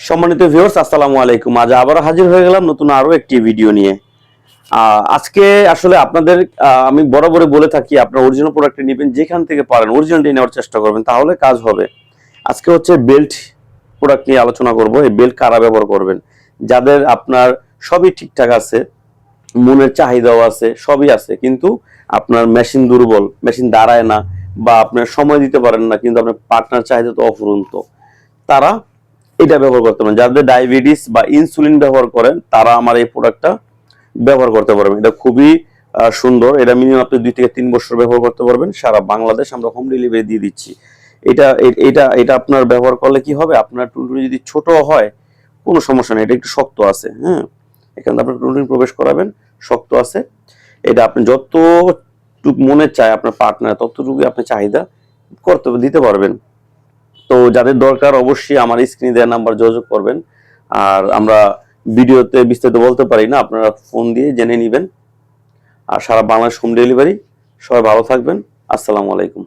সম্মানিত ভিউয়ার্স, আসসালামু আলাইকুম। আজ আবার হাজির হয়ে গেলাম নতুন আরো একটি ভিডিও নিয়ে। আজকে আসলে আপনাদের আমি বরাবরই বলে থাকি, আপনার অরিজিনাল প্রোডাক্টটি নেবেন, যেখান থেকে পারেন অরিজিনালটি নেওয়ার চেষ্টা করবেন, তাহলে কাজ হবে। আজকে হচ্ছে বেল্ট প্রোডাক্ট নিয়ে আলোচনা করব। এই বেল্ট কারা ব্যবহার করবেন? যাদের আপনার সবই ঠিকঠাক আছে, মনের চাহিদাও আছে, সবই আছে, কিন্তু আপনার মেশিন দুর্বল, মেশিন দাঁড়ায় না, বা আপনার সময় দিতে পারেন না, কিন্তু আপনার পার্টনার চাহিদা তো অফুরন্ত, তারা এটা ব্যবহার করতে পারেন। যাদের ডায়াবেটিস বা ইনসুলিন ব্যবহার করেন, তারা আমার এই প্রোডাক্টটা ব্যবহার করতে পারবেন। এটা খুবই সুন্দর। এটা মিনিমাম আপনি 2 থেকে 3 বছর ব্যবহার করতে পারবেন। সারা বাংলাদেশ আমরা হোম ডেলিভারি দিয়ে দিচ্ছি। এটা এটা এটা আপনার ব্যবহার করলে কি হবে, আপনার টুনটুনি যদি ছোট হয় কোনো সমস্যা নেই, এটা একটু শক্ত আছে। হ্যাঁ, এখানে আপনার টুনটুনি প্রবেশ করাবেন, শক্ত আছে। এটা আপনি যতটুকু মনে চায় আপনার পার্টনার, ততটুকুই আপনি চাহিদা করতে দিতে পারবেন। তো যাদের দরকার অবশ্যই আমার স্ক্রিনে দেওয়া নাম্বার যোগাযোগ করবেন। আর আমরা ভিডিওতে বিস্তারিত বলতে পারি না, আপনারা ফোন দিয়ে জেনে নেবেন। আর সারা বাংলাদেশ হোম ডেলিভারি। সবাই ভালো থাকবেন। আসসালামু আলাইকুম।